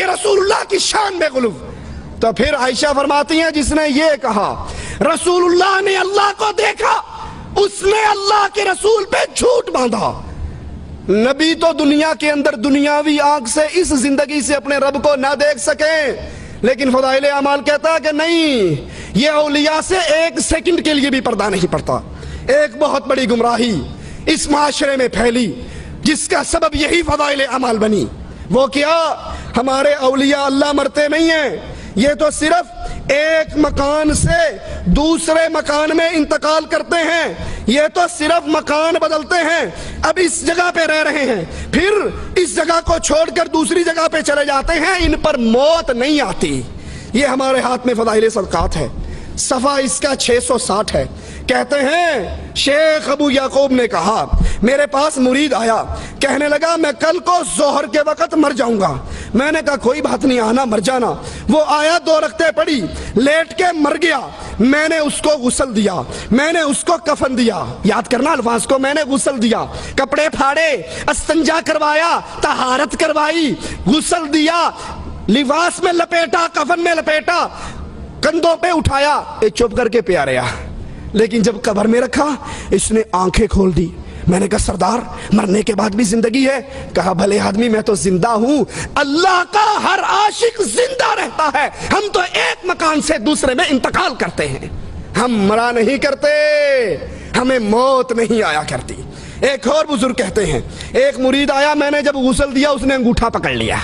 یہ رسول اللہ کی شان میں غلو۔ تو پھر عائشہ فرماتی ہیں جس نے یہ کہا رسول اللہ نے اللہ کو دیکھا، اس نے اللہ کے رسول پہ جھوٹ باندھا۔ نبی تو دنیا کے اندر دنیاوی آنکھ سے اس زندگی سے اپنے رب کو نہ دیکھ سکیں، لیکن فضائل اعمال کہتا ہے کہ نہیں، یہ اولیاء سے ایک سیکنڈ کے لیے بھی پردہ نہیں پڑتا۔ ایک بہت بڑی گمراہی اس معاشرے میں پھیلی جس کا سبب یہی فضائل اعمال بنی۔ وہ کیا؟ ہمارے اولیاء اللہ مرتے نہیں ہیں، یہ تو صرف ایک مکان سے دوسرے مکان میں انتقال کرتے ہیں، یہ تو صرف مکان بدلتے ہیں، اب اس جگہ پہ رہ رہے ہیں، پھر اس جگہ کو چھوڑ کر دوسری جگہ پہ چلے جاتے ہیں، ان پر موت نہیں آتی۔ یہ ہمارے ہاتھ میں فضائل صدقات ہے، صفحہ اس کا 660 ہے۔ کہتے ہیں شیخ ابو یعقوب نے کہا میرے پاس مرید آیا، کہنے لگا میں کل کو ظہر کے وقت مر جاؤں گا۔ میں نے کہا کوئی بات نہیں، آنا مر جانا۔ وہ آیا، 2 رکعتیں پڑھی، لیٹ کے مر گیا۔ میں نے اس کو غسل دیا، میں نے اس کو کفن دیا، یاد کرنا الفاظ کو، میں نے غسل دیا، کپڑے پھاڑے، استنجا کروایا، طہارت کروائی، غسل دیا، لباس میں لپیٹا، کفن میں لپیٹا، کندھوں پہ اٹھایا، چپ کر کے پیا رہا۔ لیکن جب قبر میں رکھا اس نے آنکھیں کھول دی۔ میں نے کہا سردار مرنے کے بعد بھی زندگی ہے؟ کہا بھلے آدمی میں تو زندہ ہوں، اللہ کا ہر عاشق زندہ رہتا ہے، ہم تو ایک مکان سے دوسرے میں انتقال کرتے ہیں، ہم مرا نہیں کرتے، ہمیں موت نہیں آیا کرتی۔ ایک اور بزرگ کہتے ہیں ایک مرید آیا، میں نے جب غسل دیا اس نے انگوٹھا پکڑ لیا،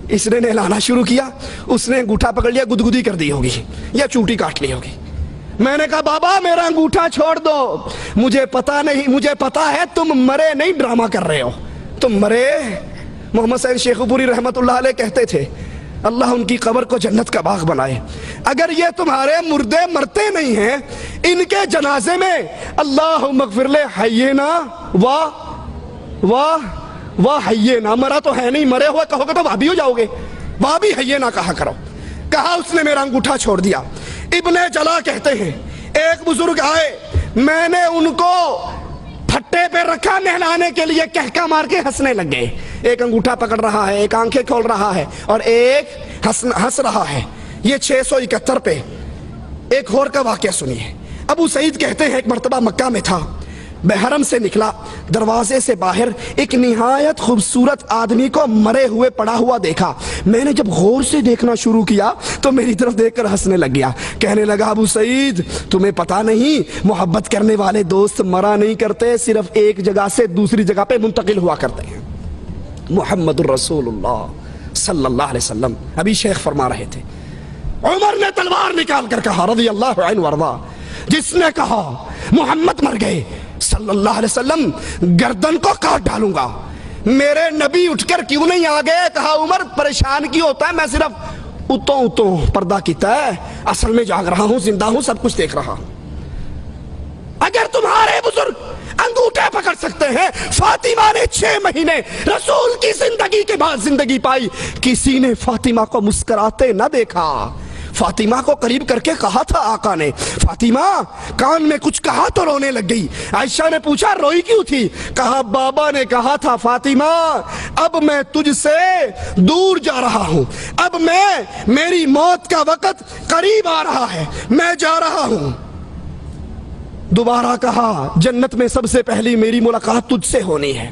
اس نے نہلانا شروع کیا، اس نے انگوٹھا پکڑ لیا، گدگدی کر دی ہوگی یا چوٹی کاٹ لی ہوگی۔ میں نے کہا بابا میرا انگوٹھا چھوڑ دو، مجھے پتا نہیں، مجھے پتا ہے تم مرے نہیں، ڈرامہ کر رہے ہو، تم مرے۔ محمد سعید شیخ پوری رحمت اللہ علیہ کہتے تھے اللہ ان کی قبر کو جنت کا باغ بنائے، اگر یہ تمہارے مردے مرتے نہیں ہیں، ان کے جنازے میں اللہم اغفر لے حینا واہ حینا، مرا تو ہے نہیں، مرے ہوئے کہو گے تو وہابی ہو جاؤ گے، وہابی حینا کہا کرو۔ کہا اس نے میرا انگوٹھا چھوڑ دیا۔ ابن جلا کہتے ہیں ایک بزرگ آئے، میں نے ان کو پھٹے پہ رکھا نہلانے کے لیے، کہکا مار کے ہنسنے لگ گئے، ایک انگوٹھا پکڑ رہا ہے، ایک آنکھیں کھول رہا ہے اور ایک ہنس رہا ہے۔ یہ 671 پہ ایک اور کا واقعہ سنیے۔ ابو سعید کہتے ہیں ایک مرتبہ مکہ میں تھا، بحرم سے نکلا، دروازے سے باہر ایک نہایت خوبصورت آدمی کو مرے ہوئے پڑا ہوا دیکھا۔ میں نے جب غور سے دیکھنا شروع کیا تو میری طرف دیکھ کر ہنسنے لگ گیا، کہنے لگا ابو سعید تمہیں پتا نہیں، محبت کرنے والے دوست مرا نہیں کرتے، صرف ایک جگہ سے دوسری جگہ پہ منتقل ہوا کرتے ہیں۔ محمد الرسول اللہ صلی اللہ علیہ وسلم ابھی شیخ فرما رہے تھے، عمر نے تلوار نکال کر کہا رضی اللہ عنہ وارضا، جس نے کہا محمد مر گئے صلی اللہ علیہ وسلم گردن کو کاٹ ڈالوں گا۔ میرے نبی اٹھ کر کیوں نہیں آگے؟ کہا عمر پریشان کیوں ہوتا ہے، میں صرف اتوں پردہ کیتا ہے، اصل میں جاگ رہا ہوں، زندہ ہوں، سب کچھ دیکھ رہا ہوں۔ اگر تمہارے بزرگ انگوٹھے پکڑ سکتے ہیں، فاطمہ نے 6 مہینے رسول کی زندگی کے بعد زندگی پائی، کسی نے فاطمہ کو مسکراتے نہ دیکھا۔ فاطمہ کو قریب کر کے کہا تھا آقا نے، فاطمہ کان میں کچھ کہا تو رونے لگ گئی۔ عائشہ نے پوچھا روئی کیوں تھی؟ کہا بابا نے کہا تھا فاطمہ اب میں تجھ سے دور جا رہا ہوں، اب میری موت کا وقت قریب آ رہا ہے، میں جا رہا ہوں۔ دوبارہ کہا جنت میں سب سے پہلی میری ملاقات تجھ سے ہونی ہے۔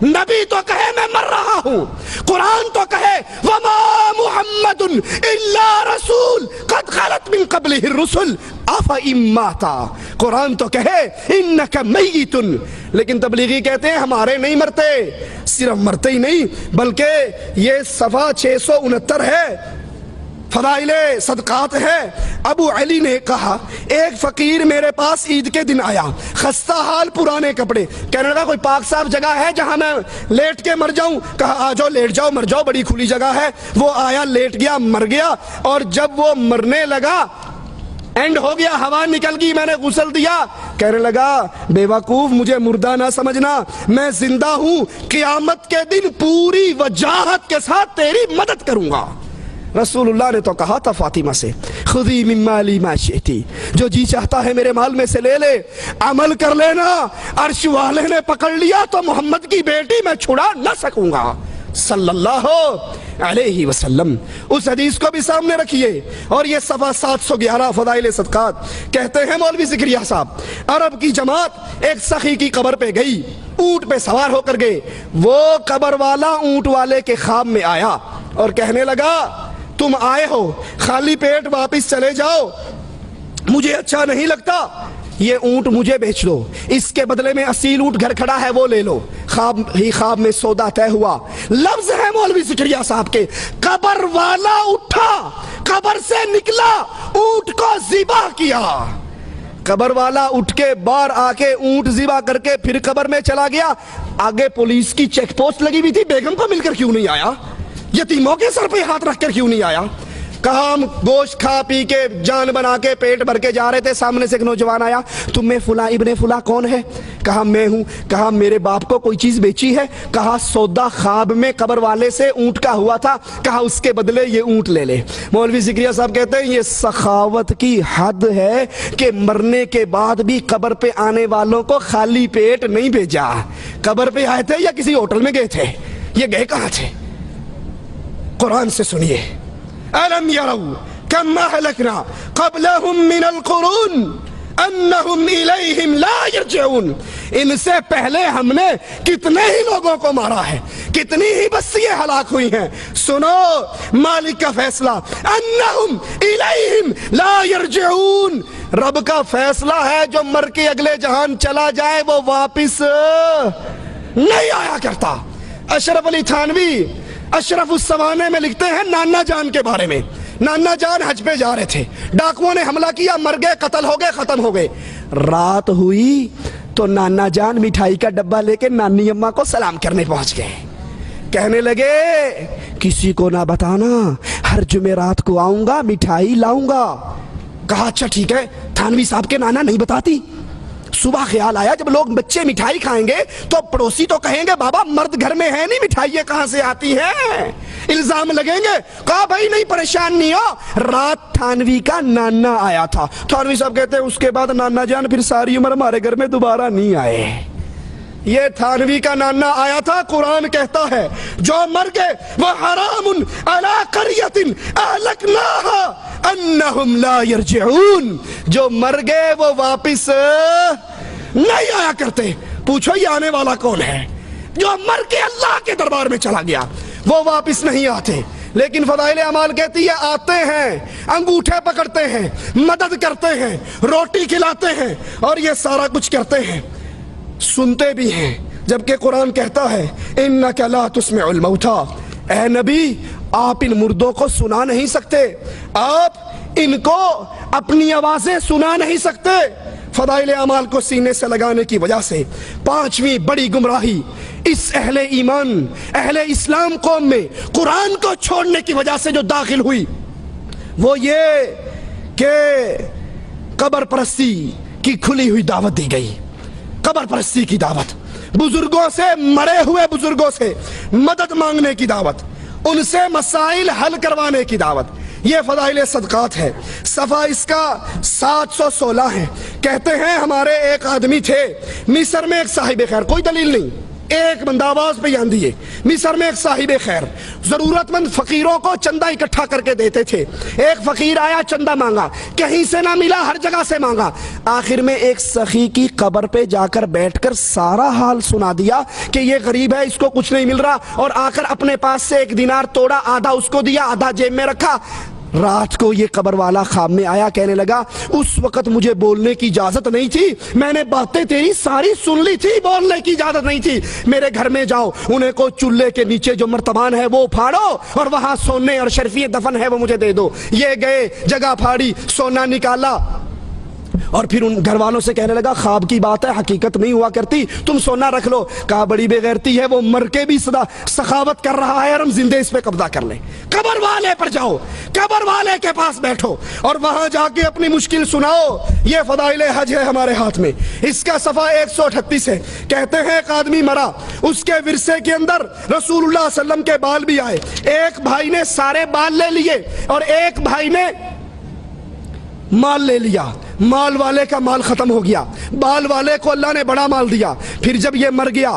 نبی تو کہے میں مر رہا ہوں، قرآن تو کہے وما محمد الا رسول قد خلت من قبلہ الرسل افئن مات، قرآن تو کہے انک میت، لیکن تبلیغی کہتے ہیں ہمارے نہیں مرتے، صرف مرتے ہی نہیں بلکہ یہ صفحہ 669 ہے، فضائل صدقات ہے۔ ابو علی نے کہا ایک فقیر میرے پاس عید کے دن آیا، خستہ حال، پرانے کپڑے، کہنے لگا کوئی پاک صاف جگہ ہے جہاں میں لیٹ کے مر جاؤں؟ کہا آ جاؤ، لیٹ جاؤ، مر جاؤ، بڑی کھلی جگہ ہے۔ وہ آیا، لیٹ گیا، مر گیا، اور جب وہ مرنے لگا اینڈ ہو گیا، ہوا نکل گئی، میں نے غسل دیا، کہنے لگا بے وقوف مجھے مردہ نہ سمجھنا، میں زندہ ہوں، قیامت کے دن پوری وجاہت کے ساتھ تیری مدد کروں گا۔ رسول اللہ نے تو کہا تھا فاطمہ سے خذی من مالی ما شئتی، جو جی چاہتا ہے میرے مال میں سے لے لے، عمل کر لینا، عرش والے نے پکڑ لیا تو محمد کی بیٹی میں چھڑا نہ سکوں گا۔ صلی اللہ علیہ وسلم۔ اس حدیث کو بھی سامنے رکھیے۔ اور یہ صفحہ 711 فضائل صدقات، کہتے ہیں مولوی زکریا صاحب، عرب کی جماعت ایک سخی کی قبر پہ گئی، اونٹ پہ سوار ہو کر گئے۔ وہ قبر والا اونٹ والے کے خواب میں آیا اور کہنے لگا تم آئے ہو خالی پیٹ واپس چلے جاؤ، مجھے اچھا نہیں لگتا، یہ اونٹ مجھے بیچ دو، اس کے بدلے میں اصیل اونٹ گھر کھڑا ہے وہ لے لو۔ خواب میں سودا طے ہوا۔ لفظ ہے مولوی زکریا صاحب کے، قبر والا اٹھا، قبر سے نکلا، اونٹ کو ذبح کیا۔ قبر والا اٹھ کے باہر آ کے اونٹ ذبح کر کے پھر قبر میں چلا گیا۔ آگے پولیس کی چیک پوسٹ لگی ہوئی تھی، بیگم کو مل کر کیوں نہیں آیا؟ یتیموں کے سر پہ ہاتھ رکھ کر کیوں نہیں آیا؟ کہا ہم گوشت کھا پی کے جان بنا کے پیٹ بھر کے جا رہے تھے، سامنے سے ایک نوجوان آیا، تم میں فلاں ابن فلاں کون ہے؟ کہا میں ہوں۔ کہا میرے باپ کو کوئی چیز بیچی ہے؟ کہا سودا خواب میں قبر والے سے اونٹ کا ہوا تھا، کہا اس کے بدلے یہ اونٹ لے لے۔ مولوی زکریا صاحب کہتے ہیں یہ سخاوت کی حد ہے کہ مرنے کے بعد بھی قبر پہ آنے والوں کو خالی پیٹ نہیں بھیجا۔ قبر پہ آئے تھے یا کسی ہوٹل میں گئے تھے؟ یہ گئے کہاں تھے؟ قرآن سے سنیے، أَلَمْ يَرَوْا كَمْ أَهْلَكْنَا قَبْلَهُمْ مِنَ الْقُرُونِ أَنَّهُمْ إِلَيْهِمْ لَا يَرْجِعُونَ۔ ان سے پہلے ہم نے کتنے ہی لوگوں کو مارا ہے، کتنی ہی بستیاں ہلاک ہوئی ہیں۔ سنو مالک کا فیصلہ، أَنَّهُمْ إِلَيْهِمْ لَا يَرْجِعُونَ۔ رب کا فیصلہ ہے جو مر کے اگلے جہان چلا جائے وہ واپس نہیں آیا کرتا۔ اشرف علی تھانوی اشرف السوانے میں لکھتے ہیں نانا جان کے بارے میں، نانا جان حج پہ جا رہے تھے، ڈاکوؤں نے حملہ کیا، مر گئے، قتل ہو گئے، ختم ہو گئے۔ رات ہوئی تو نانا جان مٹھائی کا ڈبہ لے کے نانی اماں کو سلام کرنے پہنچ گئے۔ کہنے لگے کسی کو نہ بتانا، ہر جمعرات کو آؤں گا، مٹھائی لاؤں گا۔ کہا اچھا ٹھیک ہے۔ تھانوی صاحب کے نانا نہیں بتاتی۔ صبح خیال آیا جب لوگ بچے مٹھائی کھائیں گے تو پڑوسی تو کہیں گے بابا مرد گھر میں ہے نہیں، مٹھائیاں کہاں سے آتی ہیں، الزام لگیں گے۔ کہا بھائی نہیں پریشان نہیں ہو، رات تھانوی کا نانا آیا تھا۔ تھانوی صاحب کہتے ہیں اس کے بعد نانا جان پھر ساری عمر ہمارے گھر میں دوبارہ نہیں آئے۔ یہ تھانوی کا نانا آیا تھا۔ قرآن کہتا ہے جو مر گئے وَحَرَامٌ عَلَىٰ قَرْيَةٍ أَهْلَكْنَاهَا أَنَّهُمْ لَا يَرْجِعُونَ۔ جو مر گئے وہ واپس نہیں آیا کرتے۔ پوچھو یہ آنے والا کون ہے؟ جو مر کے اللہ کے دربار میں چلا گیا وہ واپس نہیں آتے۔ لیکن فضائل اعمال کہتی ہے آتے ہیں، انگوٹھے پکڑتے ہیں، مدد کرتے ہیں، روٹی کھلاتے ہیں اور یہ سارا کچھ کرتے ہیں، سنتے بھی ہیں، جبکہ قرآن کہتا ہے اِنَّكَ لَا تُسْمِعُ الْمَوْتَى۔ اے نبی آپ ان مردوں کو سنا نہیں سکتے، آپ ان کو اپنی آوازیں سنا نہیں سکتے۔ فضائل اعمال کو سینے سے لگانے کی وجہ سے پانچویں بڑی گمراہی اس اہل ایمان اہل اسلام قوم میں قرآن کو چھوڑنے کی وجہ سے جو داخل ہوئی وہ یہ کہ قبر پرستی کی کھلی ہوئی دعوت دی گئی۔ قبر پرستی کی دعوت، بزرگوں سے، مرے ہوئے بزرگوں سے مدد مانگنے کی دعوت، ان سے مسائل حل کروانے کی دعوت، یہ فضائل صدقات ہے۔ صفحہ اس کا 716 ہے۔ کہتے ہیں ہمارے ایک آدمی تھے مصر میں، ایک صاحب خیر، کوئی دلیل نہیں، ایک بندہ آواز پہ جان دیے، مصر میں ایک صاحب خیر ضرورت مند فقیروں کو چندہ اکٹھا کر کے دیتے تھے۔ ایک فقیر آیا، چندہ مانگا، کہیں سے نہ ملا، ہر جگہ سے مانگا، آخر میں ایک سخی کی قبر پہ جا کر بیٹھ کر سارا حال سنا دیا کہ یہ غریب ہے، اس کو کچھ نہیں مل رہا، اور آ کر اپنے پاس سے 1 دینار توڑا، آدھا اس کو دیا، آدھا جیب میں رکھا۔ رات کو یہ قبر والا خواب میں آیا، کہنے لگا اس وقت مجھے بولنے کی اجازت نہیں تھی، میں نے باتیں تیری ساری سن لی تھی، بولنے کی اجازت نہیں تھی، میرے گھر میں جاؤ، انہیں کو چولہے کے نیچے جو مرتبان ہے وہ پھاڑو اور وہاں سونے اور شرفیہ دفن ہے وہ مجھے دے دو۔ یہ گئے، جگہ پھاڑی، سونا نکالا اور پھر ان گھر والوں سے کہنے لگا خواب کی بات ہے، حقیقت نہیں ہوا کرتی، تم سونا رکھ لو۔ کہا بڑی بے غیرتی ہے، وہ مر کے بھی سخاوت کر رہا ہے اور ہم زندے اس پہ قبضہ کر لیں۔ قبر والے پر جاؤ، قبر والے کے پاس بیٹھو اور وہاں جا کے اپنی مشکل سناؤ۔ یہ فضائل حج ہے ہمارے ہاتھ میں، اس کا صفحہ 138 ہے۔ کہتے ہیں ایک آدمی مرا، اس کے ورثے کے اندر رسول اللہ صلی اللہ علیہ وسلم کے بال بھی آئے، ایک بھائی نے سارے بال لے لیے اور ایک بھائی نے مال لے لیا، مال والے کا مال ختم ہو گیا، بال والے کو اللہ نے بڑا مال دیا۔ پھر جب یہ مر گیا